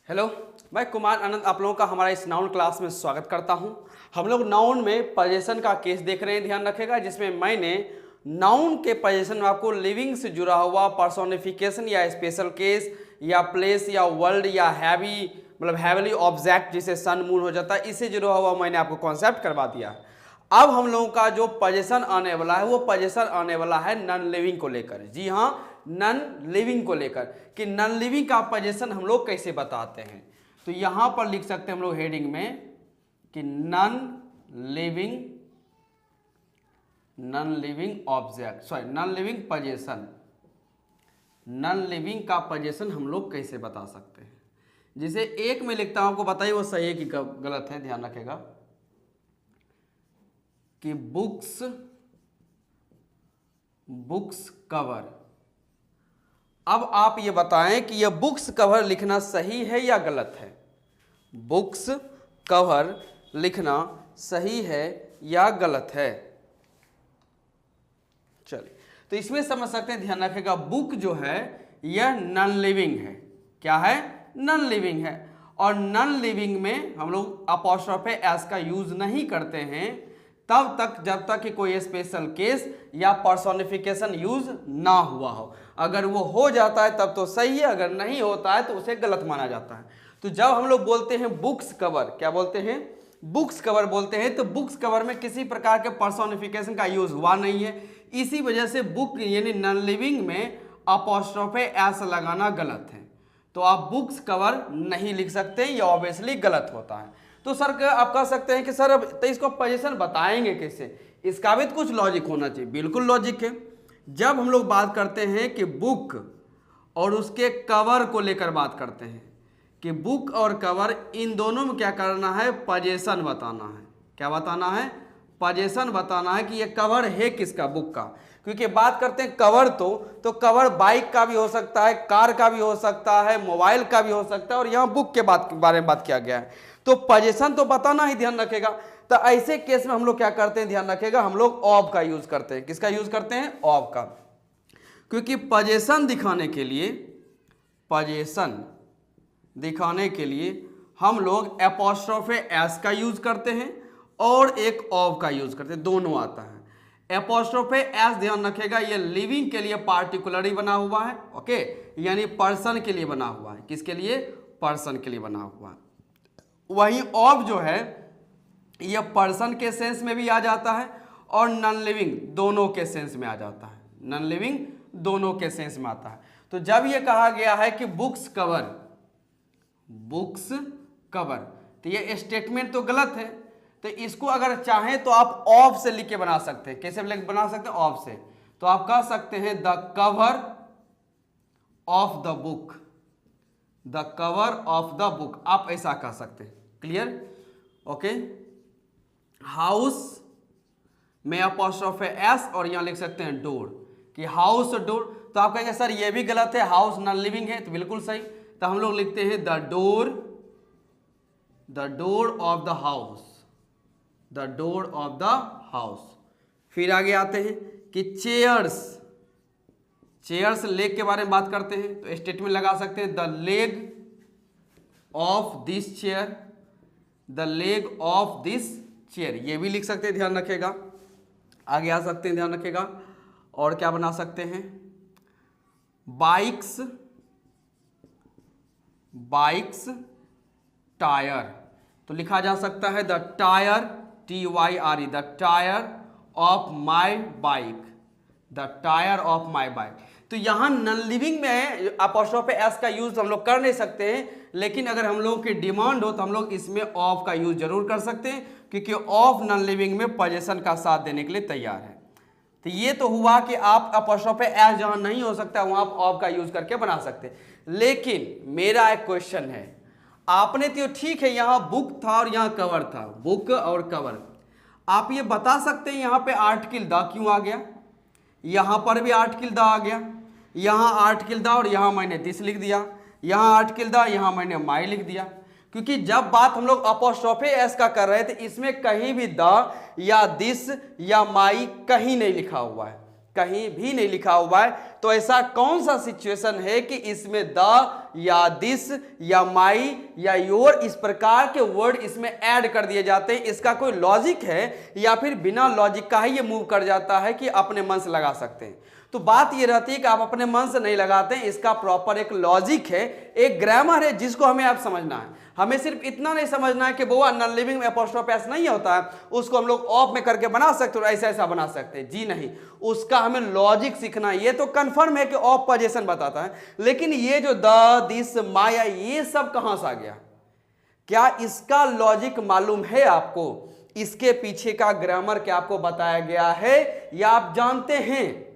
Hello, मैं कुमार आनंद आप लोगों का हमारा इस नाउन क्लास में स्वागत करता हूं। हम लोग नाउन में पोजीशन का केस देख रहे हैं, ध्यान रखेगा, जिसमें मैंने नाउन के पोजीशन में आपको लिविंग से जुड़ा हुआ पर्सोनिफिकेशन या स्पेशल केस या प्लेस या वर्ल्ड या हैवी मतलब हैवली ऑब्जेक्ट जिसे सन मून हो जाता है, इससे जुड़ा हुआ मैंने आपको कॉन्सेप्ट करवा दिया। अब हम लोगों का जो पोजीशन आने वाला है वो पोजीशन आने वाला है नॉन लिविंग को लेकर। जी हाँ, नॉन लिविंग को लेकर कि नॉन लिविंग का पोजीशन हम लोग कैसे बताते हैं। तो यहां पर लिख सकते हैं हम लोग हेडिंग में कि non living object non living position, non living का पोजीशन हम लोग कैसे बता सकते हैं। जिसे एक में लिखता हूं, आपको बताइए वो सही है कि गलत है। ध्यान रखेगा कि बुक्स कवर। अब आप ये बताएं कि यह बुक्स कवर लिखना सही है या गलत है। बुक्स कवर लिखना सही है या गलत है। चलिए, तो इसमें समझ सकते हैं, ध्यान रखेगा बुक जो है यह नॉन लिविंग है। क्या है? नॉन लिविंग है। और नॉन लिविंग में हम लोग अपॉस्ट्रोफे एस का यूज नहीं करते हैं तब तक जब तक कि कोई स्पेशल केस या पर्सोनिफिकेशन यूज ना हुआ हो। अगर वो हो जाता है तब तो सही है, अगर नहीं होता है तो उसे गलत माना जाता है। तो जब हम लोग बोलते हैं बुक्स कवर, क्या बोलते हैं? बुक्स कवर बोलते हैं, तो बुक्स कवर में किसी प्रकार के पर्सोनिफिकेशन का यूज हुआ नहीं है। इसी वजह से बुक यानी नॉन लिविंग में अपॉस्ट्रोफे एस लगाना गलत है। तो आप बुक्स कवर नहीं लिख सकते, ये ऑब्वियसली गलत होता है। तो सर आप कह सकते हैं कि सर अब तो इसको पोजीशन बताएंगे कैसे? इसका भी कुछ लॉजिक होना चाहिए। बिल्कुल लॉजिक है। जब हम लोग बात करते हैं कि बुक और उसके कवर को लेकर बात करते हैं कि बुक और कवर इन दोनों में क्या करना है? पोजीशन बताना है। क्या बताना है? पोजीशन बताना है कि ये कवर है किसका? बुक का। क्योंकि बात करते हैं कवर तो कवर बाइक का भी हो सकता है, कार का भी हो सकता है, मोबाइल का भी हो सकता है, और यहाँ बुक के बारे में बात किया गया है। तो पोजीशन तो बताना ही, ध्यान रखेगा। तो ऐसे केस में हम लोग क्या करते हैं? ध्यान रखेगा, हम लोग ऑफ का यूज करते हैं। किसका यूज करते हैं? ऑफ का। क्योंकि पोजीशन दिखाने के लिए हम लोग एपोस्ट्रोफे एस का यूज करते हैं और एक ऑफ का यूज करते हैं, दोनों आता है। एपोस्ट्रोफे एस ध्यान रखेगा ये लिविंग के लिए पार्टिकुलरली बना हुआ है, ओके, यानी पर्सन के लिए बना हुआ है। किसके लिए? पर्सन के लिए बना हुआ है। वहीं ऑफ जो है यह पर्सन के सेंस में भी आ जाता है और नॉन लिविंग दोनों के सेंस में आ जाता है। नॉन लिविंग दोनों के सेंस में आता है। तो जब यह कहा गया है कि बुक्स कवर, तो यह स्टेटमेंट तो गलत है। तो इसको अगर चाहें तो आप ऑफ से लिख के बना सकते हैं। कैसे बना सकते हैं? ऑफ से। तो आप कह सकते हैं the cover of the book, the cover of the book, आप ऐसा कह सकते हैं। क्लियर? ओके। हाउस में अपॉस्ट्रोफे एस और यहां लिख सकते हैं डोर, कि हाउस डोर। तो आप कहेंगे सर ये भी गलत है, हाउस नॉन लिविंग है। तो बिल्कुल सही। तो हम लोग लिखते हैं the door of the house, the door of the house. फिर आगे आते हैं कि चेयर्स लेग के बारे में बात करते हैं, तो स्टेटमेंट लगा सकते हैं the leg of this chair, the leg of this chair, ये भी लिख सकते हैं। ध्यान रखेगा। आगे आ सकते हैं, ध्यान रखेगा। और क्या बना सकते हैं? बाइक्स टायर, तो लिखा जा सकता है the tyre, TYRE, the tyre of my bike, the tyre of my bike. तो यहां नॉन लिविंग में अपॉस्ट्रोफे एस का यूज हम लोग कर नहीं सकते हैं, लेकिन अगर हम लोगों की डिमांड हो तो हम लोग इसमें ऑफ का यूज जरूर कर सकते हैं, क्योंकि ऑफ नॉन लिविंग में पोजीशन का साथ देने के लिए तैयार है। तो ये तो हुआ कि आप अपॉस्ट्रोफे एस जहां नहीं हो सकता वहां आप ऑफ का यूज करके बना सकते हैं। लेकिन मेरा एक क्वेश्चन है, आपने तो ठीक है यहां बुक था और यहां कवर था, बुक और कवर, आप ये बता सकते हैं यहां पे आर्टिकल द क्यों आ गया? यहां पर भी आर्टिकल द आ गया, यहां आर्टिकल द और यहां मैंने दिस लिख दिया, यहां आर्टिकल द, यहां मैंने माई लिख दिया। क्योंकि जब बात हम लोग अपॉस्ट्रोफे एस का कर रहे थे इसमें कहीं भी द या दिस या माई कहीं नहीं लिखा हुआ है, कहीं भी नहीं लिखा हुआ है। तो ऐसा कौन सा सिचुएशन है कि इसमें द या दिस या माई या योर इस प्रकार के वर्ड इसमें ऐड कर दिए जाते हैं? इसका कोई लॉजिक है या फिर बिना लॉजिक का ही ये मूव कर जाता है कि अपने मन से लगा सकते हैं? तो बात ये रहती है कि आप अपने मन से नहीं लगाते हैं, इसका प्रॉपर एक लॉजिक है, एक ग्रामर है जिसको हमें आप समझना है। हमें सिर्फ इतना नहीं समझना है कि वो नॉन लिविंग में एपोस्ट्रोफ एस नहीं होता है, उसको हम लोग ऑफ में करके बना सकते और ऐसा ऐसा बना सकते हैं, जी नहीं, उसका हमें लॉजिक सीखना है। ये तो कंफर्म है कि ऑफ पोजीशन बताता है, लेकिन ये जो द दिस माया ये सब कहां से आ गया? क्या इसका लॉजिक मालूम है आपको? इसके पीछे का ग्रामर क्या आपको बताया गया है या आप जानते हैं?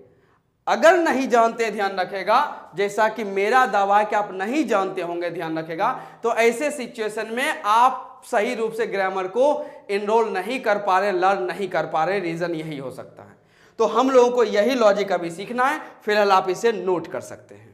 अगर नहीं जानते, ध्यान रखेगा, जैसा कि मेरा दावा है कि आप नहीं जानते होंगे, ध्यान रखेगा, तो ऐसे सिचुएशन में आप सही रूप से ग्रामर को इनरोल नहीं कर पा रहे, लर्न नहीं कर पा रहे, रीजन यही हो सकता है। तो हम लोगों को यही लॉजिक अभी सीखना है, फिलहाल आप इसे नोट कर सकते हैं।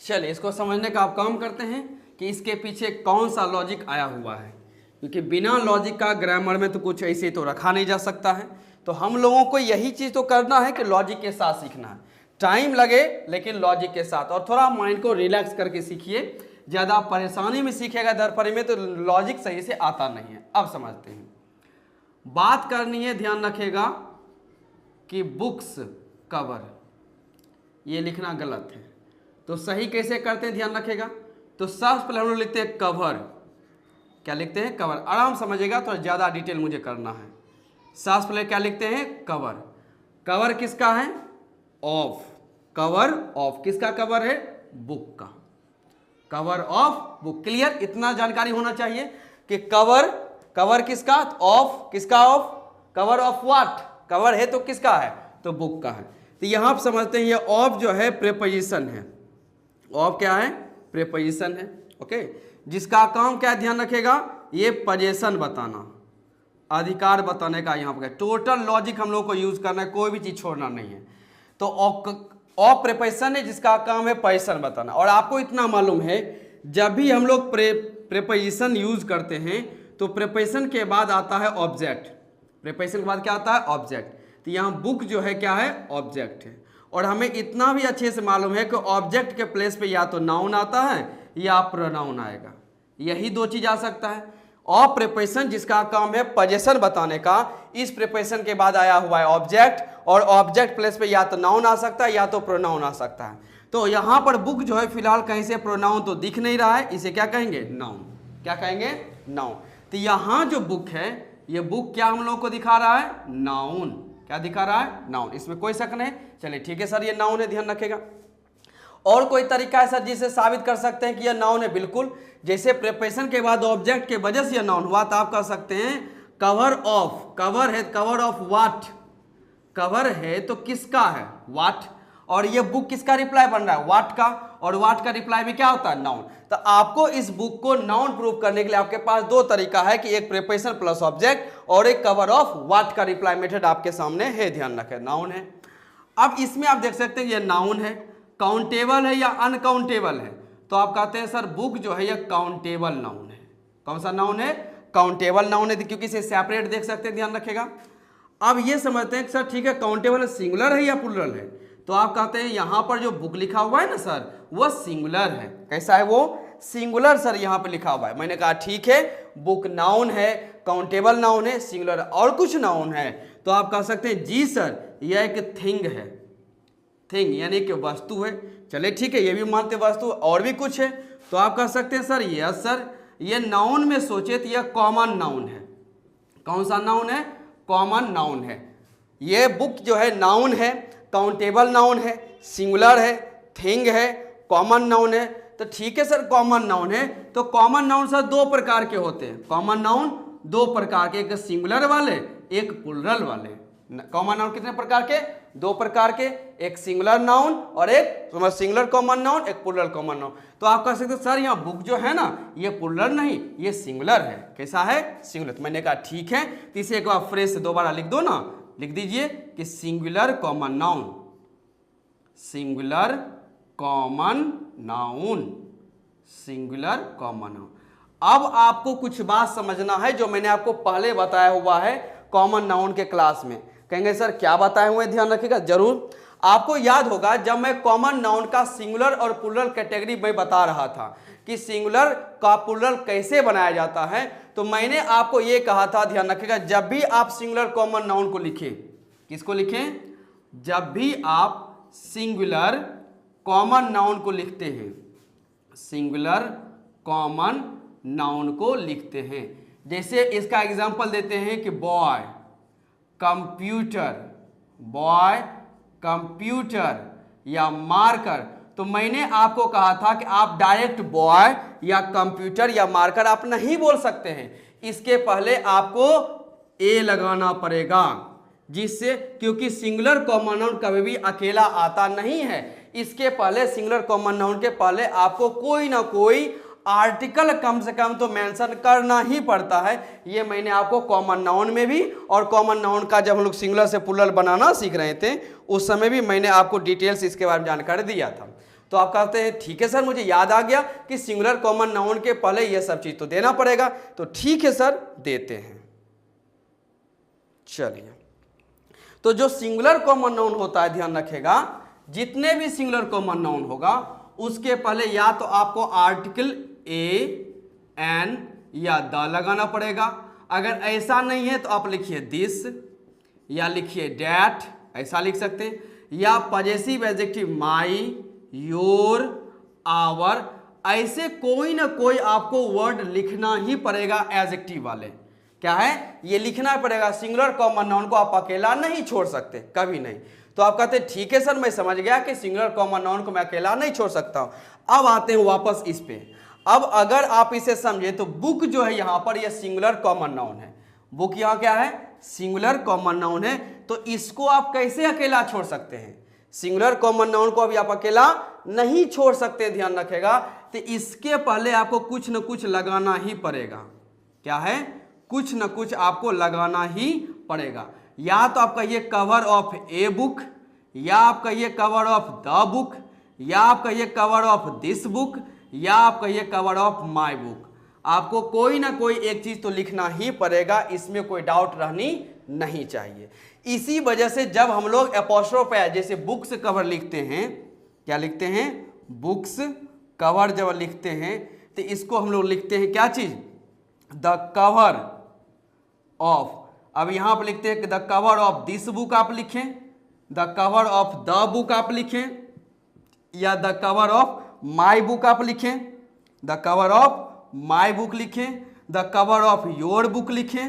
चलिए, इसको समझने का आप काम करते हैं कि इसके पीछे कौन सा लॉजिक आया हुआ है, क्योंकि बिना लॉजिक का ग्रामर में तो कुछ ऐसे तो रखा नहीं जा सकता है। तो हम लोगों को यही चीज़ तो करना है कि लॉजिक के साथ सीखना है, टाइम लगे लेकिन लॉजिक के साथ, और थोड़ा माइंड को रिलैक्स करके सीखिए। ज़्यादा परेशानी में सीखेगा दरपरी में तो लॉजिक सही से आता नहीं है। अब समझते हैं, बात करनी है, ध्यान रखेगा कि बुक्स कवर, ये लिखना गलत है, तो सही कैसे करते हैं ध्यान रखेगा। तो सबसे पहले हम लोग लिखते हैं कवर। क्या लिखते हैं? कवर। आराम समझिएगा, थोड़ा ज़्यादा डिटेल मुझे करना है। सबसे पहले क्या लिखते हैं? कवर। कवर किसका है? ऑफ। कवर ऑफ किसका कवर है? बुक का। Cover of book. क्लियर? इतना जानकारी होना चाहिए कि कवर, कवर किसका? ऑफ किसका? Of. Cover of what? Cover है तो किसका है? तो बुक का है। तो यहां आप समझते हैं ये ऑफ जो है प्रीपोजिशन है। ऑफ क्या है? प्रीपोजिशन है। ओके, जिसका काम क्या है ध्यान रखेगा, ये पोजीशन बताना, अधिकार बताने का यहाँ पर टोटल लॉजिक हम लोग को यूज करना है, कोई भी चीज छोड़ना नहीं है। तो ऑफ प्रीपोजिशन है जिसका काम है पोजीशन बताना। और आपको इतना मालूम है, जब भी हम लोग प्रीपोजिशन यूज करते हैं तो प्रीपोजिशन के बाद आता है ऑब्जेक्ट। प्रीपोजिशन के बाद क्या आता है? ऑब्जेक्ट। तो यहाँ बुक जो है क्या है? ऑब्जेक्ट है। और हमें इतना भी अच्छे से मालूम है कि ऑब्जेक्ट के प्लेस पे या तो नाउन आता है या प्रोनाउन आएगा, यही दो चीज आ सकता है। ऑफ प्रीपोजिशन जिसका काम है पोजीशन बताने का, इस प्रीपोजिशन के बाद आया हुआ है ऑब्जेक्ट, और ऑब्जेक्ट प्लेस पे या तो नाउन आ सकता है या तो प्रोनाउन आ सकता है। तो यहाँ पर बुक जो है फिलहाल कहीं से प्रोनाउन तो दिख नहीं रहा है, इसे क्या कहेंगे? नाउन। क्या कहेंगे? नाउन। तो यहाँ जो बुक है, ये बुक क्या हम लोग को दिखा रहा है? नाउन। क्या दिखा रहा है? नाउन। इसमें कोई शक नहीं। चलिए ठीक है सर, ये नाउन है, ध्यान रखेगा। और कोई तरीका है सर जिसे साबित कर सकते हैं कि यह नाउन है? बिल्कुल, जैसे प्रीपोजिशन के बाद ऑब्जेक्ट के वजह से यह नाउन हुआ, तो आप कह सकते हैं कवर ऑफ, कवर है, कवर ऑफ व्हाट, कवर है तो किसका है, व्हाट, और ये बुक किसका रिप्लाई बन रहा है, व्हाट का, और व्हाट का रिप्लाई भी क्या होता है, नाउन। तो आपको इस बुक को नाउन प्रूव करने के लिए आपके पास दो तरीका है कि एक प्रीपोजिशन प्लस ऑब्जेक्ट और एक कवर ऑफ व्हाट का रिप्लाई मेथड आपके सामने है, ध्यान रखें, नाउन है। अब इसमें आप देख सकते हैं ये नाउन है, काउंटेबल है या अनकाउंटेबल है, तो आप कहते हैं सर बुक जो है ये काउंटेबल नाउन है। कौन सा नाउन है, काउंटेबल नाउन है, क्योंकि इसे सेपरेट देख सकते हैं, ध्यान रखेगा। अब ये समझते हैं कि सर ठीक है काउंटेबल सिंगुलर है या प्लुरल है, तो आप कहते हैं यहां पर जो बुक लिखा हुआ है ना सर वो सिंगुलर है। कैसा है वो, सिंगुलर सर यहां पर लिखा हुआ है। मैंने कहा ठीक है बुक नाउन है, काउंटेबल नाउन है, सिंगुलर और कुछ नाउन है, तो आप कह सकते हैं जी सर यह एक थिंग है, थिंग यानी कि वस्तु है। चले ठीक है ये भी मानते वस्तु, और भी कुछ है, तो आप कह सकते हैं सर यस सर ये नाउन में सोचे तो यह कॉमन नाउन है। कौन सा नाउन है, कॉमन नाउन है। ये बुक जो है नाउन है, काउंटेबल नाउन है, सिंगुलर है, थिंग है, कॉमन नाउन है। तो ठीक है सर कॉमन नाउन है, तो कॉमन नाउन सर दो प्रकार के होते हैं, कॉमन नाउन दो प्रकार के, एक सिंगुलर वाले एक प्लुरल वाले। कॉमन नाउन कितने प्रकार के, दो प्रकार के, एक सिंगुलर नाउन और एक सिंगुलर कॉमन नाउन, एक प्लुरल कॉमन नाउन। तो आप कह सकते हो सर यहाँ बुक जो है ना ये प्लुरल नहीं ये सिंगुलर है। कैसा है, सिंगुलर। तो मैंने कहा ठीक है, तो इसे एक बार फ्रेश से दोबारा लिख दो ना, लिख दीजिए कि singular common noun, singular common noun, singular common noun. अब आपको कुछ बात समझना है जो मैंने आपको पहले बताया हुआ है कॉमन नाउन के क्लास में। कहेंगे सर क्या बताए हुए, ध्यान रखिएगा जरूर। आपको याद होगा जब मैं कॉमन नाउन का सिंगुलर और प्लुरल कैटेगरी में बता रहा था कि सिंगुलर का प्लुरल कैसे बनाया जाता है, तो मैंने आपको ये कहा था, ध्यान रखिएगा, जब भी आप सिंगुलर कॉमन नाउन को लिखें, किसको लिखें, जब भी आप सिंगुलर कॉमन नाउन को लिखते हैं, सिंगुलर कॉमन नाउन को लिखते हैं, जैसे इसका एग्जांपल देते हैं कि बॉय कंप्यूटर, बॉय कंप्यूटर या मार्कर, तो मैंने आपको कहा था कि आप डायरेक्ट बॉय या कंप्यूटर या मार्कर आप नहीं बोल सकते हैं, इसके पहले आपको ए लगाना पड़ेगा, जिससे क्योंकि सिंगुलर कॉमन नाउन कभी भी अकेला आता नहीं है, इसके पहले सिंगुलर कॉमन नाउन के पहले आपको कोई ना कोई आर्टिकल कम से कम तो मेंशन करना ही पड़ता है। ये मैंने आपको कॉमन नाउन में भी और कॉमन नाउन का जब हम लोग सिंगुलर से प्लुरल बनाना सीख रहे थे उस समय भी मैंने आपको डिटेल्स इसके बारे में जानकारी दिया था। तो आप कहते हैं ठीक है सर मुझे याद आ गया कि सिंगुलर कॉमन नाउन के पहले ये सब चीज तो देना पड़ेगा, तो ठीक है सर देते हैं। चलिए, तो जो सिंगुलर कॉमन नाउन होता है, ध्यान रखेगा, जितने भी सिंगुलर कॉमन नाउन होगा उसके पहले या तो आपको आर्टिकल ए एन या द लगाना पड़ेगा। अगर ऐसा नहीं है तो आप लिखिए दिस या लिखिए डैट, ऐसा लिख सकते हैं, या possessive adjective my, your, our, ऐसे कोई ना कोई आपको वर्ड लिखना ही पड़ेगा एडजेक्टिव वाले। क्या है, ये लिखना पड़ेगा। सिंगुलर कॉमन नाउन को आप अकेला नहीं छोड़ सकते, कभी नहीं। तो आप कहते हैं ठीक है सर मैं समझ गया कि सिंगुलर कॉमन नाउन को मैं अकेला नहीं छोड़ सकता हूं। अब आते हैं वापस इस पे। अब अगर आप इसे समझे तो बुक जो है यहां पर यह सिंगुलर कॉमन नाउन है, बुक यहां क्या है, सिंगुलर कॉमन नाउन है, तो इसको आप कैसे अकेला छोड़ सकते हैं, सिंगुलर कॉमन नाउन को अभी आप अकेला नहीं छोड़ सकते, ध्यान रखेगा। तो इसके पहले आपको कुछ न कुछ लगाना ही पड़ेगा। क्या है, कुछ न कुछ आपको लगाना ही पड़ेगा। या तो आप कहिए कवर ऑफ ए बुक, या आप कहिए कवर ऑफ द बुक, या आप कहिए कवर ऑफ दिस बुक, या आप कहिए कवर ऑफ माय बुक। आपको कोई ना कोई एक चीज तो लिखना ही पड़ेगा, इसमें कोई डाउट रहनी नहीं चाहिए। इसी वजह से जब हम लोग एपोस्ट्रोफ जैसे बुक्स कवर लिखते हैं, क्या लिखते हैं, बुक्स कवर जब लिखते हैं तो इसको हम लोग लिखते हैं क्या चीज, द कवर ऑफ। अब यहां पर लिखते हैं कि the cover of this book आप लिखें, the cover of the book आप लिखें, या the cover of my book आप लिखें, the cover of my book लिखें, the cover of your book लिखें।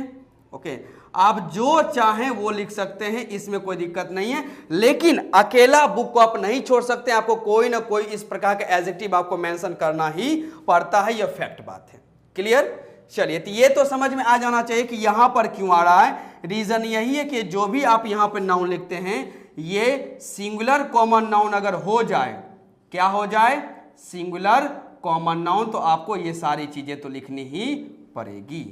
ओके, आप जो चाहें वो लिख सकते हैं, इसमें कोई दिक्कत नहीं है, लेकिन अकेला बुक को आप नहीं छोड़ सकते, आपको कोई ना कोई इस प्रकार का एडजेक्टिव आपको मेंशन करना ही पड़ता है, यह फैक्ट बात है। क्लियर। चलिए, तो ये तो समझ में आ जाना चाहिए कि यहां पर क्यों आ रहा है। रीजन यही है कि जो भी आप यहां पर नाउन लिखते हैं, ये सिंगुलर कॉमन नाउन अगर हो जाए, क्या हो जाए, सिंगुलर कॉमन नाउन, तो आपको ये सारी चीजें तो लिखनी ही पड़ेगी।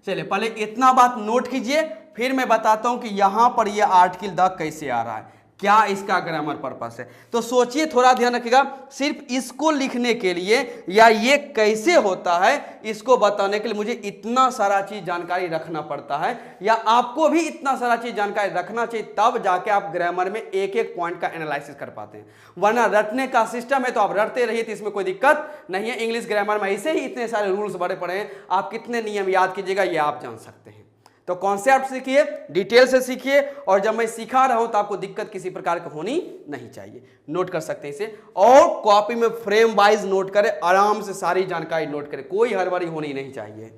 चलिए, पहले इतना बात नोट कीजिए, फिर मैं बताता हूं कि यहां पर ये आर्टिकल द कैसे आ रहा है, क्या इसका ग्रामर पर्पस है। तो सोचिए, थोड़ा ध्यान रखिएगा, सिर्फ इसको लिखने के लिए या ये कैसे होता है इसको बताने के लिए मुझे इतना सारा चीज जानकारी रखना पड़ता है, या आपको भी इतना सारा चीज जानकारी रखना चाहिए, तब जाके आप ग्रामर में एक एक पॉइंट का एनालिसिस कर पाते हैं। वरना रटने का सिस्टम है तो आप रटते रहिए, तो इसमें कोई दिक्कत नहीं है। इंग्लिश ग्रामर में ऐसे ही इतने सारे रूल्स बड़े पड़े हैं, आप कितने नियम याद कीजिएगा ये आप जान सकते हैं। तो कॉन्सेप्ट सीखिए, डिटेल से सीखिए, और जब मैं सिखा रहा हूं तो आपको दिक्कत किसी प्रकार की होनी नहीं चाहिए। नोट कर सकते हैं इसे, और कॉपी में फ्रेम वाइज नोट करें, आराम से सारी जानकारी नोट करें, कोई हड़बड़ी होनी नहीं चाहिए।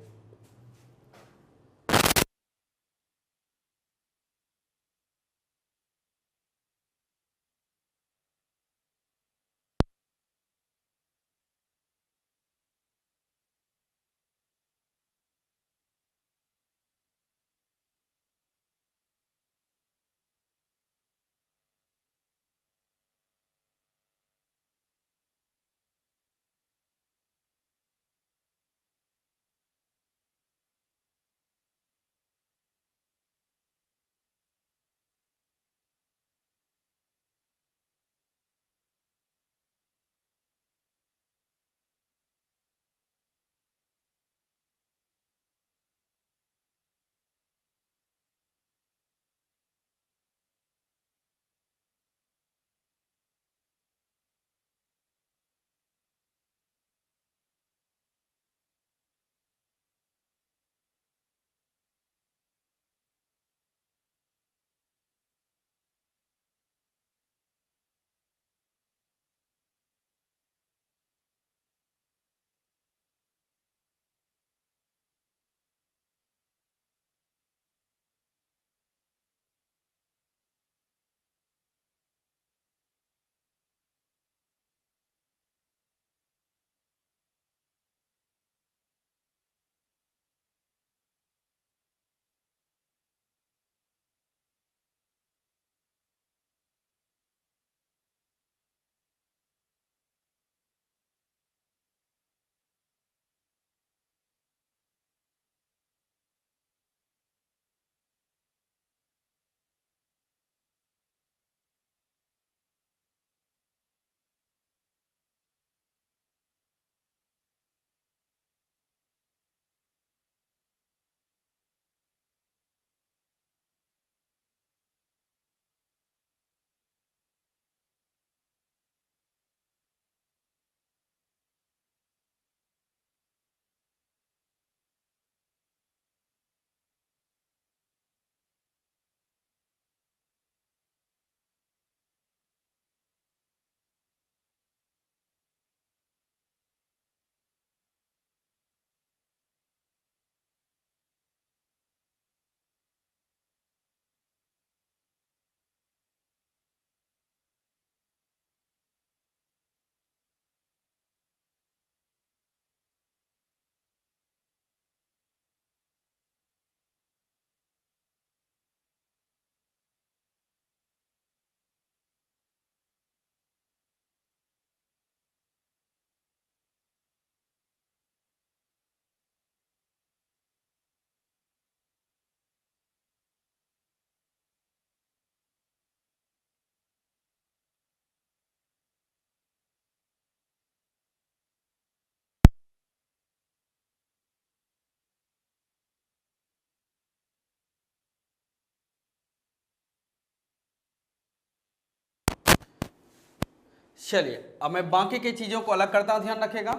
चलिए, अब मैं बाकी की चीज़ों को अलग करता हूं, ध्यान रखेगा,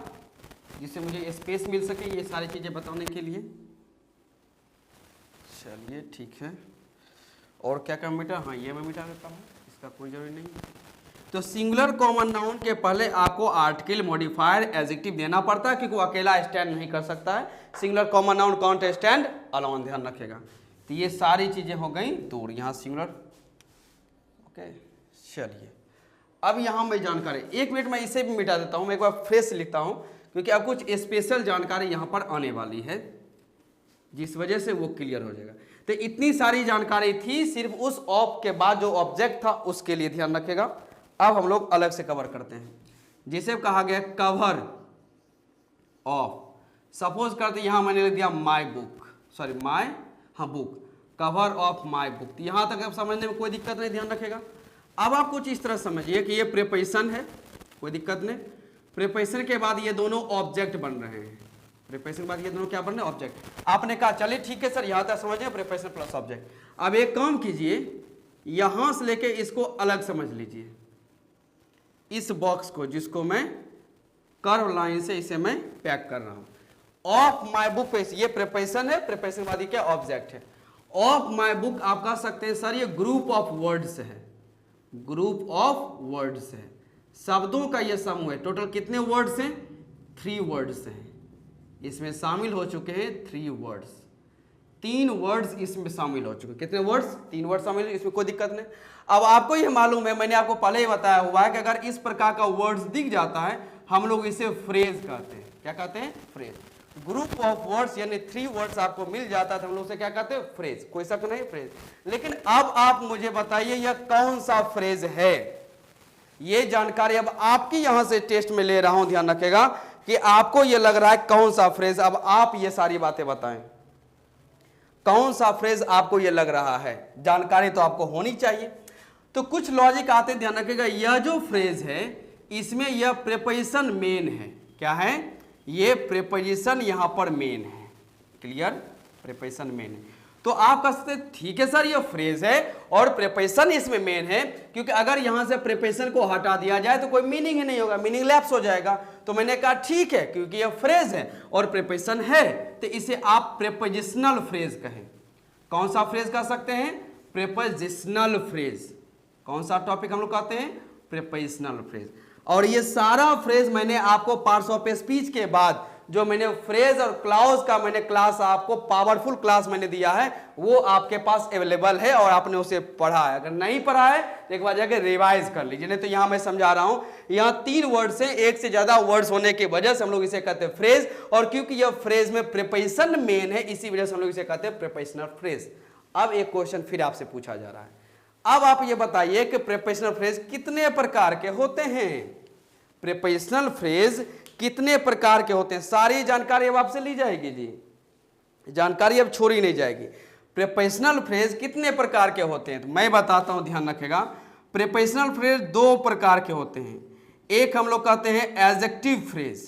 जिससे मुझे स्पेस मिल सके ये सारी चीज़ें बताने के लिए। चलिए, ठीक है, और क्या क्या मिटा, हाँ ये मैं मिटा देता हूँ, इसका कोई जरूरी नहीं। तो सिंगुलर कॉमन नाउन के पहले आपको आर्टिकल, मॉडिफायर, एडजेक्टिव देना पड़ता है, क्योंकि वो अकेला स्टैंड नहीं कर सकता है। Singular common noun can't stand alone, ध्यान रखेगा। तो ये सारी चीज़ें हो गई दूर, यहाँ सिंगुलर, ओके। चलिए, अब यहाँ मैं जानकारी, एक मिनट में इसे भी मिटा देता हूँ, मैं एक बार फ्रेश लिखता हूँ, क्योंकि अब कुछ स्पेशल जानकारी यहाँ पर आने वाली है। जिस वजह से वो क्लियर हो जाएगा। तो इतनी सारी जानकारी थी सिर्फ उस ऑफ के बाद जो ऑब्जेक्ट था उसके लिए, ध्यान रखिएगा। अब हम लोग अलग से कवर करते हैं, जिसे कहा गया कवर ऑफ। सपोज करते यहाँ मैंने लिख दिया माई बुक, सॉरी माई, हाँ book, cover of my book. यहाँ तक अब समझने में कोई दिक्कत नहीं, ध्यान रखेगा। अब आप कुछ इस तरह समझिए कि ये प्रीपोजिशन है, कोई दिक्कत नहीं। प्रीपोजिशन के बाद ये दोनों ऑब्जेक्ट बन रहे हैं, प्रीपोजिशन के बाद ये दोनों क्या बन रहे हैं, ऑब्जेक्ट। आपने कहा चलिए ठीक है सर, यहाँ तक समझिए प्रीपोजिशन प्लस ऑब्जेक्ट। अब एक काम कीजिए, यहाँ से लेके इसको अलग समझ लीजिए, इस बॉक्स को जिसको मैं कर्व लाइन से इसे मैं पैक कर रहा हूँ। ऑफ माई बुक पे ये प्रीपोजिशन है, प्रीपोजिशन के बाद ये क्या ऑब्जेक्ट है। ऑफ माई बुक आप कह सकते हैं सर ये ग्रुप ऑफ वर्ड्स है, ग्रुप ऑफ वर्ड्स है, शब्दों का ये समूह है। टोटल कितने वर्ड्स हैं, 3 वर्ड्स हैं, इसमें शामिल हो चुके हैं 3 वर्ड्स, 3 वर्ड्स इसमें शामिल हो चुके हैं। कितने वर्ड्स, 3 वर्ड शामिल, इसमें कोई दिक्कत नहीं। अब आपको ये मालूम है, मैंने आपको पहले ही बताया हुआ है कि अगर इस प्रकार का वर्ड्स दिख जाता है हम लोग इसे फ्रेज कहते हैं। क्या कहते हैं, फ्रेज। ग्रुप ऑफ वर्ड्स यानी 3 वर्ड्स आपको मिल जाता है तो हम लोग से क्या कहते हैं, फ्रेज। कोई शक नहीं, फ्रेज। लेकिन अब आप मुझे बताइए यह कौन सा फ्रेज है, ये जानकारी अब आपकी यहां से टेस्ट में ले रहा हूं, ध्यान रखिएगा कि आपको यह लग रहा है कौन सा फ्रेज। अब आप ये सारी बातें बताएं, कौन सा फ्रेज आपको यह लग रहा है, जानकारी तो आपको होनी चाहिए। तो कुछ लॉजिक आते, ध्यान रखिएगा। यह जो फ्रेज है इसमें यह प्रीपोजिशन मेन है। क्या है, ये प्रीपोजिशन यहां पर मेन है, क्लियर, प्रीपोजिशन मेन है। तो आप कह सकते हैं ठीक है सर ये फ्रेज है और प्रीपोजिशन इसमें मेन है, क्योंकि अगर यहां से प्रीपोजिशन को हटा दिया जाए तो कोई मीनिंग ही नहीं होगा, मीनिंग लैप्स हो जाएगा। तो मैंने कहा ठीक है, क्योंकि यह फ्रेज है और प्रीपोजिशन है तो इसे आप प्रीपोजिशनल फ्रेज कहें। कौन सा फ्रेज कह सकते हैं, प्रीपोजिशनल फ्रेज। कौन सा टॉपिक हम लोग कहते हैं, प्रीपोजिशनल फ्रेज। और ये सारा फ्रेज मैंने आपको पार्ट्स ऑफ स्पीच के बाद जो मैंने फ्रेज और क्लॉज का मैंने क्लास आपको पावरफुल क्लास मैंने दिया है वो आपके पास अवेलेबल है और आपने उसे पढ़ा है। अगर नहीं पढ़ा है तो एक बार जाके रिवाइज कर लीजिए। नहीं तो यहाँ मैं समझा रहा हूँ, यहाँ 3 वर्ड्स हैं, एक से ज्यादा वर्ड्स होने की वजह से हम लोग इसे कहते हैं फ्रेज, और क्योंकि यह फ्रेज में प्रीपोजिशन मेन है इसी वजह से हम लोग इसे कहते हैं प्रीपोजिशनल फ्रेज। अब एक क्वेश्चन फिर आपसे पूछा जा रहा है, अब आप ये बताइए कि प्रीपोजिशनल फ्रेज कितने प्रकार के होते हैं, प्रीपोजिशनल फ्रेज कितने प्रकार के होते हैं। सारी जानकारी अब आपसे ली जाएगी जी, जानकारी अब छोड़ी नहीं जाएगी। प्रीपोजिशनल फ्रेज कितने प्रकार के होते हैं तो मैं बताता हूं, ध्यान रखेगा। प्रीपोजिशनल फ्रेज 2 प्रकार के होते हैं। एक हम लोग कहते हैं एडजेक्टिव फ्रेज।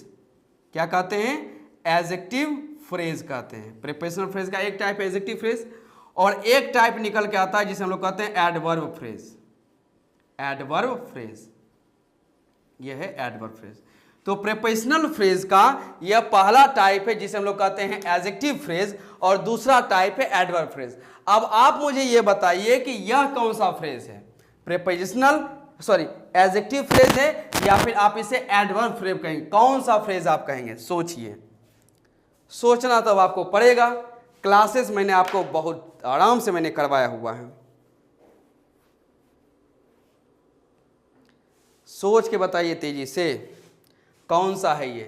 क्या कहते हैं, एडजेक्टिव फ्रेज कहते हैं। प्रीपोजिशनल फ्रेज का एक टाइप एडजेक्टिव फ्रेज और एक टाइप निकल के आता है जिसे हम लोग कहते हैं एडवर्ब फ्रेज। एडवर्ब फ्रेज, यह है एडवर्ब फ्रेज। तो प्रीपोजिशनल फ्रेज का यह पहला टाइप है जिसे हम लोग कहते हैं एडजेक्टिव फ्रेज और दूसरा टाइप है एडवर्ब फ्रेज। अब आप मुझे यह बताइए कि यह कौन सा फ्रेज है, प्रीपोजिशनल एडजेक्टिव फ्रेज है या फिर आप इसे एडवर्ब फ्रेज कहेंगे, कौन सा फ्रेज आप कहेंगे। सोचिए, सोचना तब आपको पड़ेगा। क्लासेस मैंने आपको बहुत आराम से मैंने करवाया हुआ है, सोच के बताइए तेजी से कौन सा है ये।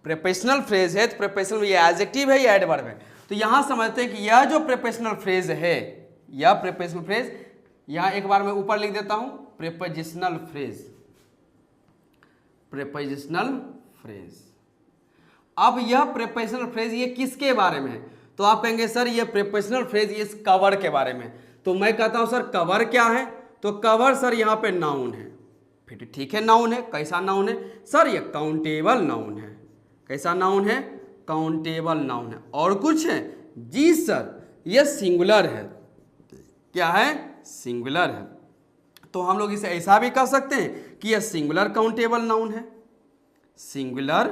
प्रीपोजिशनल फ्रेज है तो प्रीपोजिशनल ये एडजेक्टिव है या एडवर्ब है। तो यहां समझते हैं कि यह जो प्रीपोजिशनल फ्रेज है, यह प्रीपोजिशनल फ्रेज, यहां एक बार मैं ऊपर लिख देता हूं प्रीपोजिशनल फ्रेज, प्रीपोजिशनल फ्रेज। अब यह प्रीपोजिशनल फ्रेज ये किसके बारे में है, तो आप कहेंगे सर ये प्रीपोजिशनल फ्रेज इस कवर के बारे में। तो मैं कहता हूं सर कवर क्या है, तो कवर सर यहां पे नाउन है। फिर ठीक है, नाउन है, कैसा नाउन है सर, ये काउंटेबल नाउन है। कैसा नाउन है, काउंटेबल नाउन है। और कुछ है जी सर, ये सिंगुलर है। क्या है, सिंगुलर है। तो हम लोग इसे ऐसा भी कह सकते हैं कि यह सिंगुलर काउंटेबल नाउन है, सिंगुलर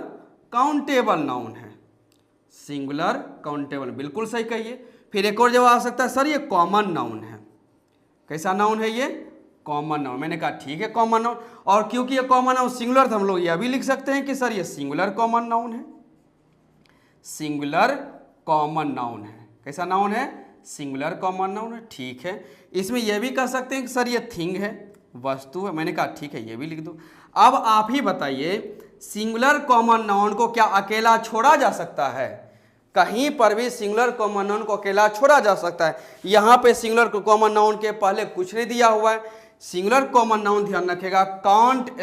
काउंटेबल नाउन है, सिंगुलर काउंटेबल, बिल्कुल सही कहिए। फिर एक और जवाब आ सकता है सर ये कॉमन नाउन है। कैसा नाउन है ये, कॉमन नाउन। मैंने कहा ठीक है कॉमन नाउन, और क्योंकि ये कॉमन नाउन सिंगुलर तो हम लोग यह भी लिख सकते हैं कि सर ये सिंगुलर कॉमन नाउन है, सिंगुलर कॉमन नाउन है। कैसा नाउन है, सिंगुलर कॉमन नाउन है। ठीक है, इसमें यह भी कह सकते हैं कि सर ये थिंग है, वस्तु है। मैंने कहा ठीक है ये भी लिख दो। अब आप ही बताइए सिंगुलर कॉमन नाउन को क्या अकेला छोड़ा जा सकता है, कहीं पर भी सिंगुलर कॉमन नाउन को अकेला छोड़ा जा सकता है। यहाँ पे सिंगुलर कॉमन नाउन के पहले कुछ नहीं दिया हुआ है। सिंगुलर कॉमन नाउन ध्यान रखिएगा, कांट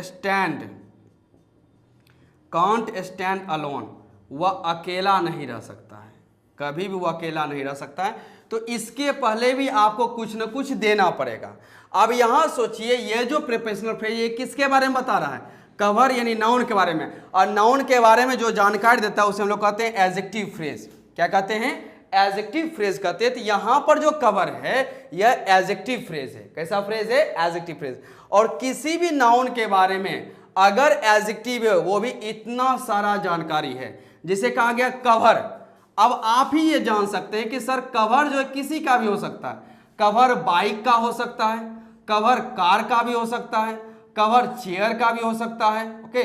स्टैंड अलोन, वह अकेला नहीं रह सकता है, कभी भी वह अकेला नहीं रह सकता है। तो इसके पहले भी आपको कुछ न कुछ देना पड़ेगा। अब यहाँ सोचिए, ये जो प्रीपोजिशनल फ्रेज ये किसके बारे में बता रहा है? कवर यानी नाउन के बारे में। और नाउन के बारे में जो जानकारी देता है उसे हम लोग कहते हैं एडजेक्टिव फ्रेज। क्या कहते हैं? एडजेक्टिव फ्रेज कहते हैं। तो यहाँ पर जो कवर है यह एडजेक्टिव फ्रेज है। कैसा फ्रेज है? Adjective phrase. और किसी भी नाउन के बारे में अगर एडजेक्टिव है, वो भी इतना सारा जानकारी है, जिसे कहा गया कवर। अब आप ही ये जान सकते हैं कि सर कवर जो है किसी का भी हो सकता है। कवर बाइक का हो सकता है, कवर कार का भी हो सकता है, कवर चेयर का भी हो सकता है। ओके,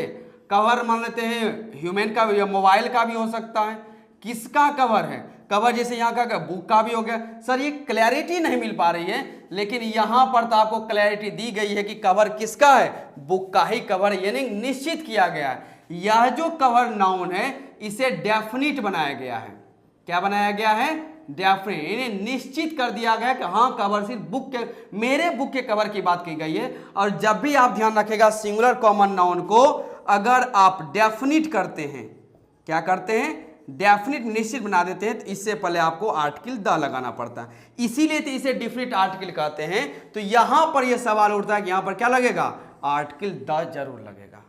कवर मान लेते हैं ह्यूमन का भी, मोबाइल का भी हो सकता है। किसका कवर है? कवर जैसे यहाँ का बुक का भी हो गया। सर ये क्लैरिटी नहीं मिल पा रही है, लेकिन यहाँ पर तो आपको क्लैरिटी दी गई है कि कवर किसका है? बुक का ही कवर, यानी निश्चित किया गया है। यह जो कवर नाउन है इसे डेफिनिट बनाया गया है। क्या बनाया गया है? डेफिनिट, यानी निश्चित कर दिया गया कि हाँ कवर सिर्फ बुक के, मेरे बुक के कवर की बात की गई है। और जब भी आप ध्यान रखेगा सिंगुलर कॉमन नाउन को अगर आप डेफिनिट करते हैं, क्या करते हैं? डेफिनिट निश्चित बना देते हैं, तो इससे पहले आपको आर्टिकल द लगाना पड़ता है। इसीलिए तो इसे डिफिनिट आर्टिकल कहते हैं। तो यहां पर यह सवाल उठता है कि यहां पर क्या लगेगा? आर्टिकल द जरूर लगेगा।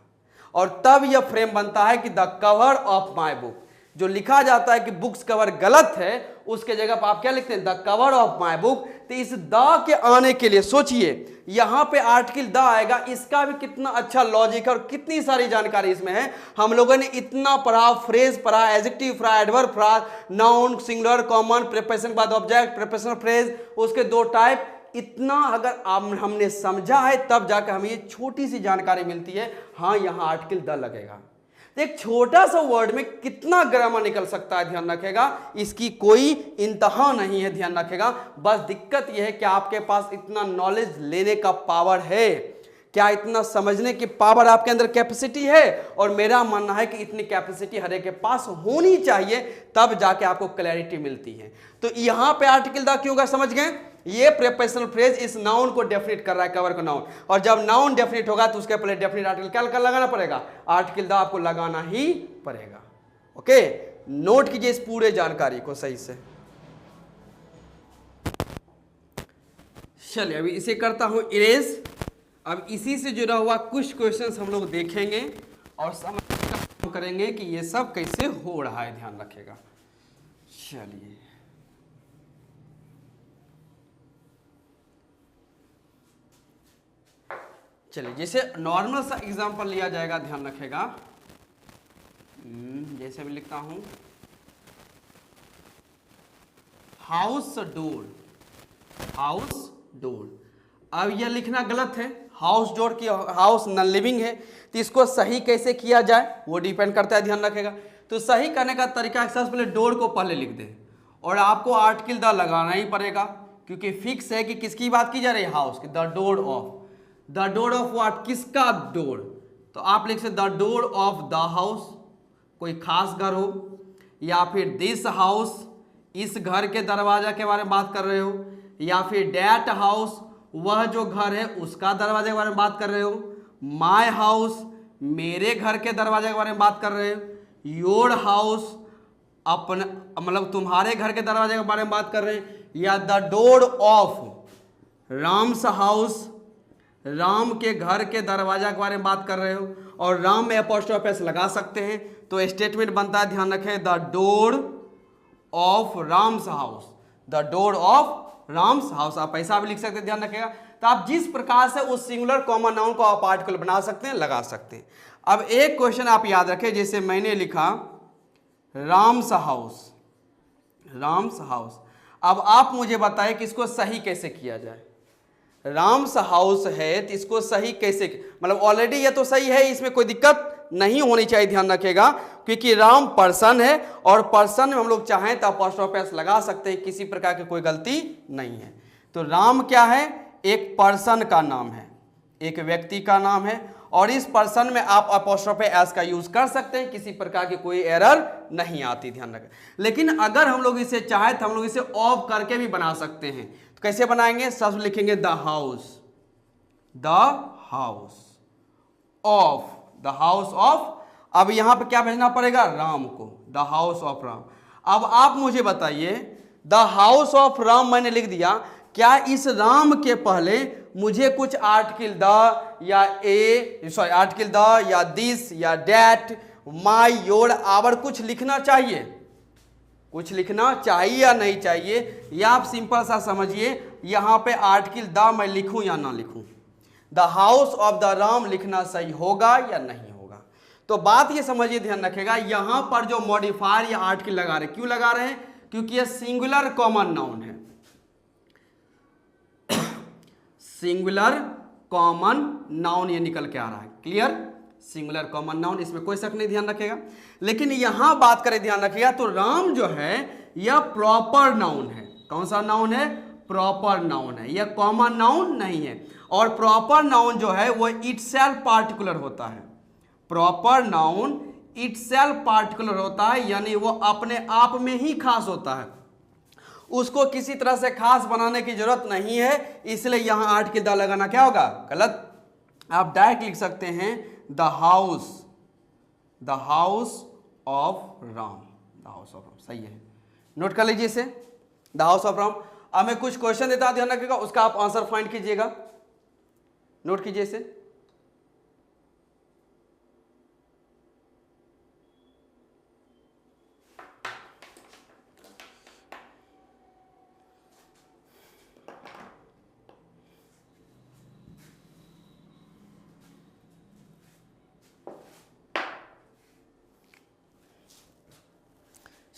और तब यह फ्रेम बनता है कि the cover of my book. जो लिखा जाता है कि बुक्स कवर गलत है, उसके जगह पर आप क्या लिखते हैं? The cover of my book. तो इस द के आने के लिए सोचिए, यहां पे आर्टिकल द आएगा। इसका भी कितना अच्छा लॉजिक है और कितनी सारी जानकारी इसमें है। हम लोगों ने इतना पढ़ा, फ्रेज पढ़ा, एडजेक्टिव पढ़ा, एडवर्ब पढ़ा, नाउन, सिंगुलर, कॉमन, प्रीपोजिशन के बाद ऑब्जेक्ट, प्रीपोजिशनल फ्रेज, उसके दो टाइप। इतना अगर हमने समझा है तब जाकर हमें ये छोटी सी जानकारी मिलती है, हाँ यहाँ आर्टिकल द लगेगा। एक छोटा सा वर्ड में कितना ग्रामर निकल सकता है, ध्यान रखेगा, इसकी कोई इंतहा नहीं है, ध्यान रखेगा। बस दिक्कत यह है कि आपके पास इतना नॉलेज लेने का पावर है क्या? इतना समझने की पावर आपके अंदर कैपेसिटी है? और मेरा मानना है कि इतनी कैपेसिटी हर एक के पास होनी चाहिए, तब जाके आपको क्लैरिटी मिलती है। तो यहां पे आर्टिकल द क्यों का समझ गए? ये प्रीपोजिशनल फ्रेज इस नाउन को डेफिनेट कर रहा है, कवर को नाउन। और जब नाउन डेफिनेट होगा तो उसके पहले डेफिनेट आर्टिकल क्या लगाना पड़ेगा? आर्टिकल द आपको लगाना ही पड़ेगा। ओके, नोट कीजिए इस पूरे जानकारी को सही से। चलिए अभी इसे करता हूं इरेज। अब इसी से जुड़ा हुआ कुछ क्वेश्चंस हम लोग देखेंगे और समझ करेंगे कि ये सब कैसे हो रहा है, ध्यान रखिएगा। चलिए जैसे नॉर्मल सा एग्जांपल लिया जाएगा, ध्यान रखेगा। जैसे मैं लिखता हूं हाउस डोर, हाउस डोर। अब यह लिखना गलत है, हाउस डोर की हाउस नॉन लिविंग है। तो इसको सही कैसे किया जाए वो डिपेंड करता है, ध्यान रखेगा। तो सही करने का तरीका सबसे पहले डोर को पहले लिख दे और आपको आर्टिकल द लगाना ही पड़ेगा, क्योंकि फिक्स है कि किसकी बात की जा रही है? हाउस की। The door of, the door of what? किसका डोर? तो आप लिख सकते the door of the house, कोई खास घर हो, या फिर दिस हाउस, इस घर के दरवाजा के बारे में बात कर रहे हो, या फिर डैट हाउस, वह जो घर है उसका दरवाजे के बारे में बात कर रहे हो, माय हाउस, मेरे घर के दरवाजे के बारे में बात कर रहे हो, योर हाउस, अपने मतलब तुम्हारे घर के दरवाजे के बारे में बात कर रहे हैं, या the door of Ram's house, Ram के घर के दरवाजा के बारे में बात कर रहे हो। और राम में एपोस्ट्रोफी एस लगा सकते हैं, तो स्टेटमेंट बनता है, ध्यान रखें, the door of Ram's house, the door of Ram's house. आप ऐसा भी लिख सकते हैं, ध्यान रखेगा। तो आप जिस प्रकार से उस सिंगुलर कॉमन नाउन को आप आर्टिकल बना सकते हैं, लगा सकते हैं। अब एक क्वेश्चन आप याद रखें, जैसे मैंने लिखा राम्स हाउस, राम्स हाउस। अब आप मुझे बताएं कि इसको सही कैसे किया जाए। राम्स हाउस है तो इसको सही कैसे, मतलब ऑलरेडी ये तो सही है, इसमें कोई दिक्कत नहीं होनी चाहिए, ध्यान रखिएगा, क्योंकि राम पर्सन है और पर्सन में हम लोग चाहें तो अपोस्ट्रोफी एस लगा सकते हैं, किसी प्रकार की कोई गलती नहीं है। तो राम क्या है? एक पर्सन का नाम है, एक व्यक्ति का नाम है और इस पर्सन में आप अपॉस्ट्रोफे एस का यूज कर सकते हैं, किसी प्रकार की कोई एरर नहीं आती, ध्यान रखें। लेकिन अगर हम लोग इसे चाहे तो हम लोग इसे ऑफ करके भी बना सकते हैं। तो कैसे बनाएंगे? सब लिखेंगे द हाउस ऑफ। अब यहां पे क्या भेजना पड़ेगा? राम को, द हाउस ऑफ राम। अब आप मुझे बताइए, द हाउस ऑफ राम मैंने लिख दिया, क्या इस राम के पहले मुझे कुछ आर्टिकल द या दिस या डैट, माई, योर, आवर कुछ लिखना चाहिए? कुछ लिखना चाहिए या नहीं चाहिए? या आप सिंपल सा समझिए, यहां पे आर्टिकल द मैं लिखूं या ना लिखूं? The house of the Ram लिखना सही होगा या नहीं होगा? तो बात ये समझिए, ध्यान रखेगा, यहां पर जो मॉडिफायर या आर्टिकल लगा रहे हैं, क्यों लगा रहे हैं? क्योंकि यह सिंगुलर कॉमन नाउन है। सिंगुलर कॉमन नाउन ये निकल के आ रहा है, क्लियर? सिंगुलर कॉमन नाउन, इसमें कोई शक नहीं, ध्यान रखेगा। लेकिन यहां बात करें, ध्यान रखिएगा, तो राम जो है यह प्रॉपर नाउन है। कौन सा नाउन है? प्रॉपर नाउन है, यह कॉमन नाउन नहीं है। और प्रॉपर नाउन जो है वो इटसेल्फ पार्टिकुलर होता है। प्रॉपर नाउन इटसेल्फ पार्टिकुलर होता है, यानी वो अपने आप में ही खास होता है, उसको किसी तरह से खास बनाने की जरूरत नहीं है। इसलिए यहां आर्टिकल द लगाना क्या होगा? गलत। आप डायरेक्ट लिख सकते हैं द हाउस ऑफ राम, सही है, नोट कर लीजिए इसे, द हाउस ऑफ राम। अब मैं कुछ क्वेश्चन देता हूं, ध्यान रखिएगा, उसका आप आंसर फाइंड कीजिएगा, नोट कीजिए इसे।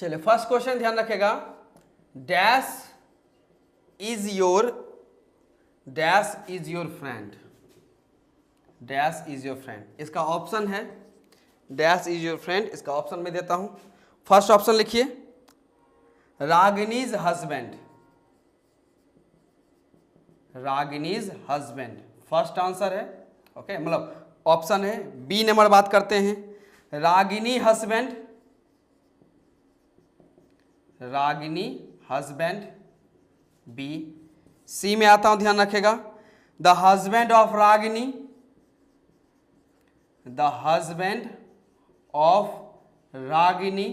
चलिए, फर्स्ट क्वेश्चन ध्यान रखेगा, dash is your friend. Dash is your friend, इसका ऑप्शन है डैश इज योर फ्रेंड, इसका ऑप्शन में देता हूं। फर्स्ट ऑप्शन लिखिए, Ragini's husband. Ragini's husband first answer है, ओके, मतलब ऑप्शन है। बी नंबर बात करते हैं, Ragini husband, Ragini husband, B. C में आता हूं, ध्यान रखेगा, the husband of Ragini, the husband of Ragini,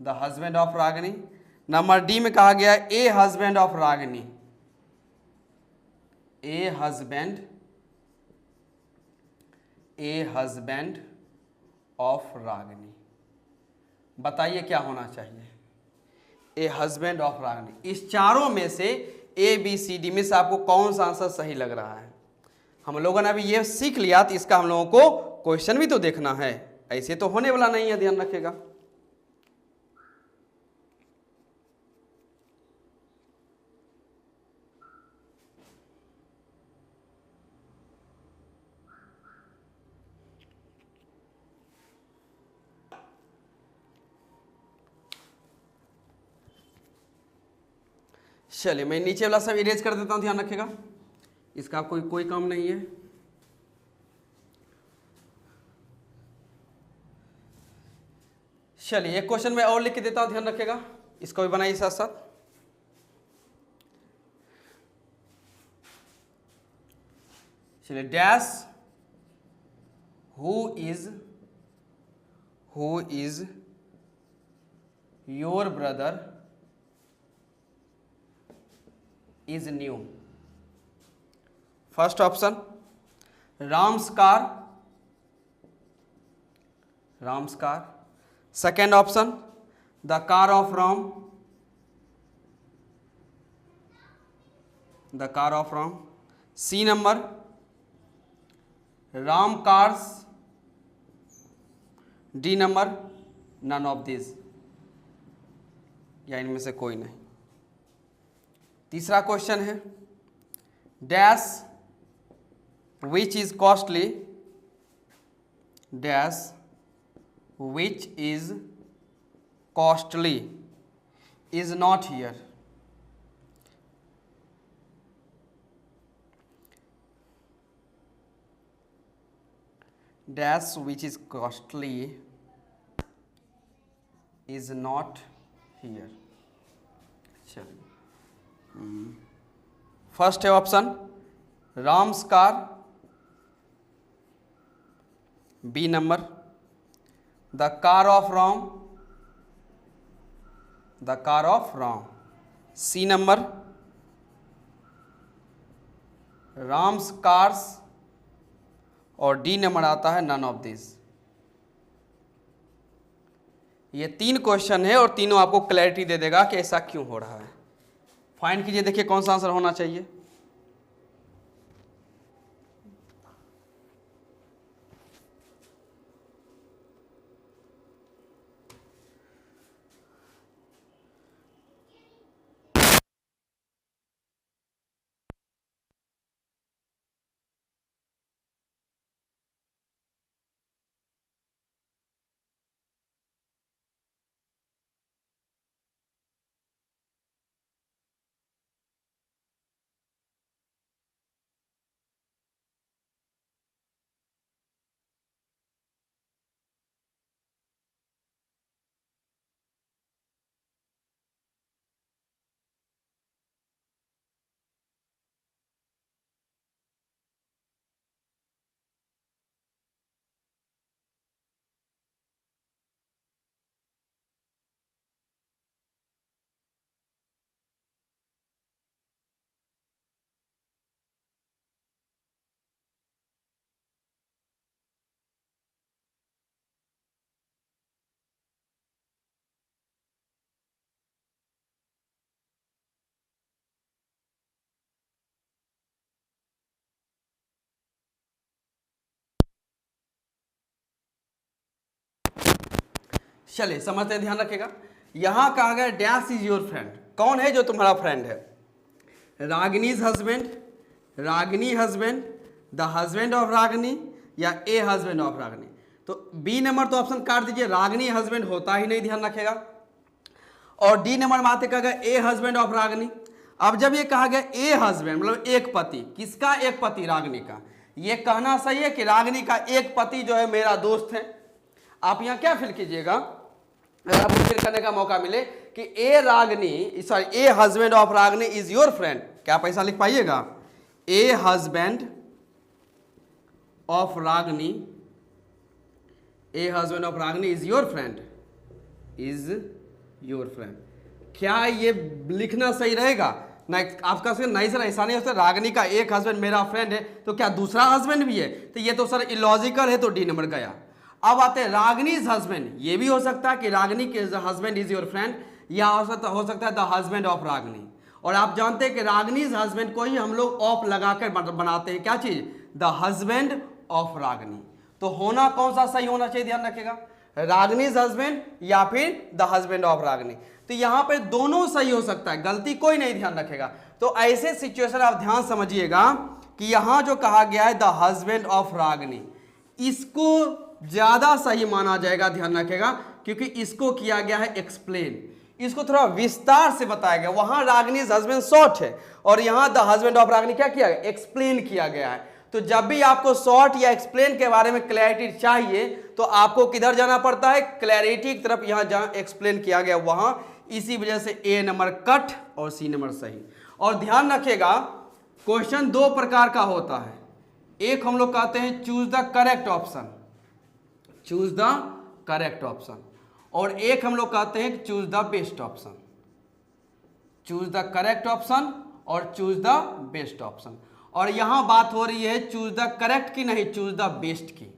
the husband of Ragini. Number D में कहा गया ए husband of Ragini, a husband of Ragini. बताइए क्या होना चाहिए? ए हस्बैंड ऑफ रागिनी। इस चारों में से ए बी सी डी में से आपको कौन सा आंसर सही लग रहा है? हम लोगों ने अभी ये सीख लिया, तो इसका हम लोगों को क्वेश्चन भी तो देखना है, ऐसे तो होने वाला नहीं है, ध्यान रखिएगा। चलिए, मैं नीचे वाला सब इरेज कर देता हूं, ध्यान रखिएगा, इसका कोई काम नहीं है। चलिए, एक क्वेश्चन मैं और लिख के देता हूं, ध्यान रखिएगा, इसको भी बनाइए साथ साथ। चलिए, dash who is your brother is new. First option Ram's car. Second option the car of Ram, C number Ram cars, D number none of this, या इनमें से कोई नहीं। तीसरा क्वेश्चन है, dash which is costly, dash which is costly is not here. Dash which is costly is not here. चलिए, first है option Ram's car, B number the car of Ram, the car of Ram, C number Ram's cars, और D number आता है none of this. ये 3 question है और तीनों आपको क्लैरिटी दे देगा कि ऐसा क्यों हो रहा है। फाइंड कीजिए, देखिए कौन सा आंसर होना चाहिए। चलिए समझते हैं, ध्यान रखिएगा। यहां कहा गया डैश इज योर फ्रेंड। कौन है जो तुम्हारा फ्रेंड है? Ragini's husband, Ragini husband, the husband of Ragini, या ए हस्बैंड ऑफ रागिनी। तो बी नंबर तो ऑप्शन काट दीजिए, रागिनी हस्बैंड होता ही नहीं, ध्यान रखेगा। और डी नंबर में आते कहा गया ए हस्बैंड ऑफ रागिनी। अब जब ये कहा गया ए हस्बैंड मतलब एक पति, किसका एक पति? रागिनी का। ये कहना सही है कि रागिनी का एक पति जो है मेरा दोस्त है। आप यहाँ क्या फिल कीजिएगा, अगर आपको फिल करने का मौका मिले कि a Ragini sorry a husband of Ragini is your friend, क्या आप ऐसा लिख पाइएगा? A husband of Ragini, a husband of Ragini is your friend, is your friend. क्या ये लिखना सही रहेगा? आपका सर नहीं सर ऐसा नहीं होता, रागिनी का एक हस्बैंड मेरा फ्रेंड है तो क्या दूसरा हस्बैंड भी है? तो ये तो सर इलॉजिकल है, तो डी नंबर गया। अब आते हैं रागिनीज हस्बैंड। ये भी हो सकता है कि रागिनी के हस्बैंड इज योर फ्रेंड, या हो सकता है द हस्बैंड ऑफ रागिनी। और आप जानते हैं कि रागिनीज हस्बैंड को ही हम लोग ऑफ लगाकर बनाते हैं, क्या चीज? The husband of Ragini. तो होना कौन सा सही होना चाहिए, ध्यान रखिएगा, रागिनीज हस्बैंड या फिर द हस्बैंड ऑफ रागिनी। तो यहां पे दोनों सही हो सकता है, गलती कोई नहीं, ध्यान रखेगा। तो ऐसे सिचुएशन आप ध्यान समझिएगा कि यहां जो कहा गया है द हस्बैंड ऑफ रागिनी, इसको ज्यादा सही माना जाएगा, ध्यान रखेगा, क्योंकि इसको किया गया है एक्सप्लेन, इसको थोड़ा विस्तार से बताया गया। वहां रागिनीज हस्बैंड शॉर्ट है और यहां द हस्बैंड ऑफ रागिनी क्या किया गया? एक्सप्लेन किया गया है। तो जब भी आपको शॉर्ट या एक्सप्लेन के बारे में क्लैरिटी चाहिए तो आपको किधर जाना पड़ता है? क्लैरिटी की तरफ। यहां जहां एक्सप्लेन किया गया वहां, इसी वजह से ए नंबर कट और सी नंबर सही। और ध्यान रखिएगा, क्वेश्चन 2 प्रकार का होता है। एक हम लोग कहते हैं choose the correct option, choose the correct option, और एक हम लोग कहते हैं choose the best option, choose the correct option और चूज द बेस्ट ऑप्शन। और यहां बात हो रही है चूज द करेक्ट की, नहीं चूज द बेस्ट की।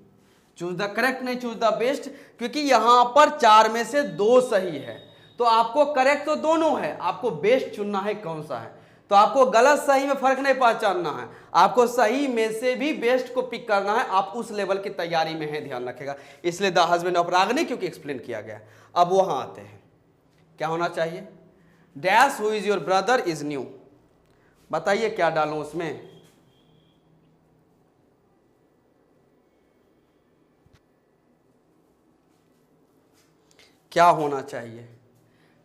चूज द करेक्ट नहीं चूज द बेस्ट, क्योंकि यहां पर 4 में से 2 सही है। तो आपको करेक्ट तो दोनों है, आपको बेस्ट चुनना है कौन सा है। तो आपको गलत सही में फर्क नहीं पहचानना है, आपको सही में से भी बेस्ट को पिक करना है। आप उस लेवल की तैयारी में है, ध्यान रखेगा। इसलिए द हस्बैंड ऑफ रागिनी क्योंकि एक्सप्लेन किया गया। अब वहां आते हैं, क्या होना चाहिए? Dash who is your brother is new. बताइए क्या डालूं उसमें? क्या होना चाहिए?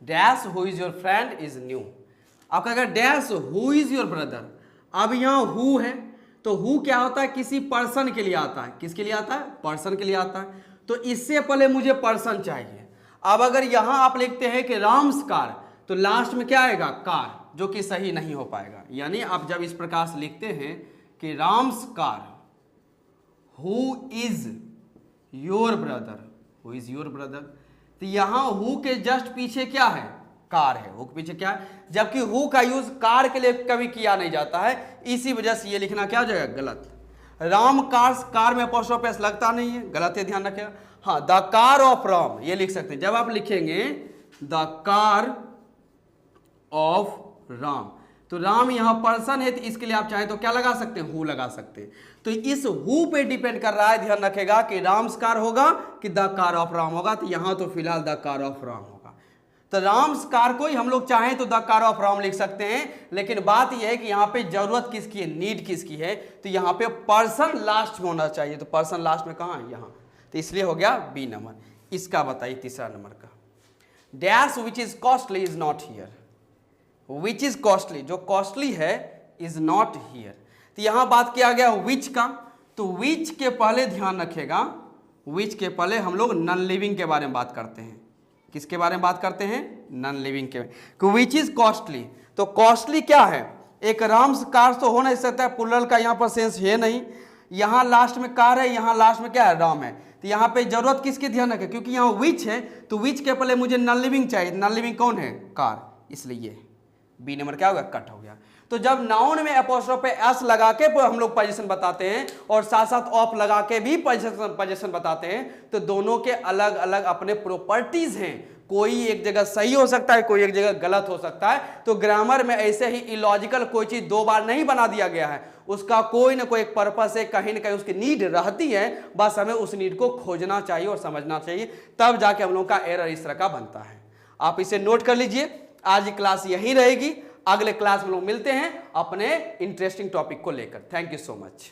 Dash who is your friend is new. आपका अगर dash who is your brother, अब यहां हु है तो हु क्या होता है, किसी पर्सन के लिए आता है। किसके लिए आता है, पर्सन के लिए आता है। तो इससे पहले मुझे पर्सन चाहिए। अब अगर यहां आप लिखते हैं कि राम्स कार, तो लास्ट में क्या आएगा, कार, जो कि सही नहीं हो पाएगा। यानी आप जब इस प्रकार से लिखते हैं कि Ram's car, who is your brother, who is your brother, तो यहां हु के जस्ट पीछे क्या है, कार है। हु के पीछे क्या है, जबकि हु का यूज कार के लिए कभी किया नहीं जाता है, इसी वजह से ये लिखना क्या हो जाएगा, गलत। राम कार्स, कार में अपोस्ट्रोफी एस लगता नहीं है, गलत है, ध्यान रखिएगा। हाँ, द कार ऑफ राम ये लिख सकते हैं। जब आप लिखेंगे द कार ऑफ राम, तो राम यहां पर्सन है, तो इसके लिए आप चाहें तो क्या लगा सकते हैं, हु लगा सकते हैं। तो इस हु पे डिपेंड कर रहा है, ध्यान रखेगा कि राम्स कार होगा कि द कार ऑफ राम होगा। तो यहां तो फिलहाल द कार ऑफ राम होगा। तो राम्स कार को ही हम लोग चाहें तो द कार ऑफ राम लिख सकते हैं, लेकिन बात यह है कि यहां पे जरूरत किसकी है, नीड किसकी है, तो यहां पे पर्सन लास्ट में होना चाहिए। तो पर्सन लास्ट में कहां है, यहां, तो इसलिए हो गया बी नंबर। इसका बताइए तीसरा नंबर का, dash which is costly is not here. Which is costly, जो कॉस्टली है, इज नॉट हियर। तो यहां बात किया गया विच का, तो विच के पहले ध्यान रखेगा, विच के पहले हम लोग नॉन लिविंग के बारे में बात करते हैं। किसके बारे में बात करते हैं, नॉन लिविंग के। विच इज कॉस्टली, तो कॉस्टली क्या है, एक राम्स कार तो हो नहीं सकता है, प्लूरल का यहां पर सेंस है नहीं। यहां लास्ट में कार है, यहां लास्ट में क्या है, राम है। तो यहां पे जरूरत किसकी ध्यान रखें, क्योंकि यहां विच है, तो विच के पहले मुझे नॉन लिविंग चाहिए। नॉन लिविंग कौन है, कार, इसलिए बी नंबर क्या हो गया, कट हो गया। तो जब नाउन में अपोस्ट्रोफ एस लगा के हम लोग पोजीशन बताते हैं और साथ साथ ऑफ लगा के भी पोजीशन बताते हैं, तो दोनों के अलग अलग अपने प्रॉपर्टीज हैं। कोई एक जगह सही हो सकता है, कोई एक जगह गलत हो सकता है। तो ग्रामर में ऐसे ही इलॉजिकल कोई चीज दो बार नहीं बना दिया गया है, उसका कोई ना कोई एक पर्पस है, कहीं ना कहीं उसकी नीड रहती है। बस हमें उस नीड को खोजना चाहिए और समझना चाहिए, तब जाके हम लोग का एरर इस तरह का बनता है। आप इसे नोट कर लीजिए। आज की क्लास यहीं रहेगी, अगले क्लास में लोग मिलते हैं अपने इंटरेस्टिंग टॉपिक को लेकर। Thank you so much.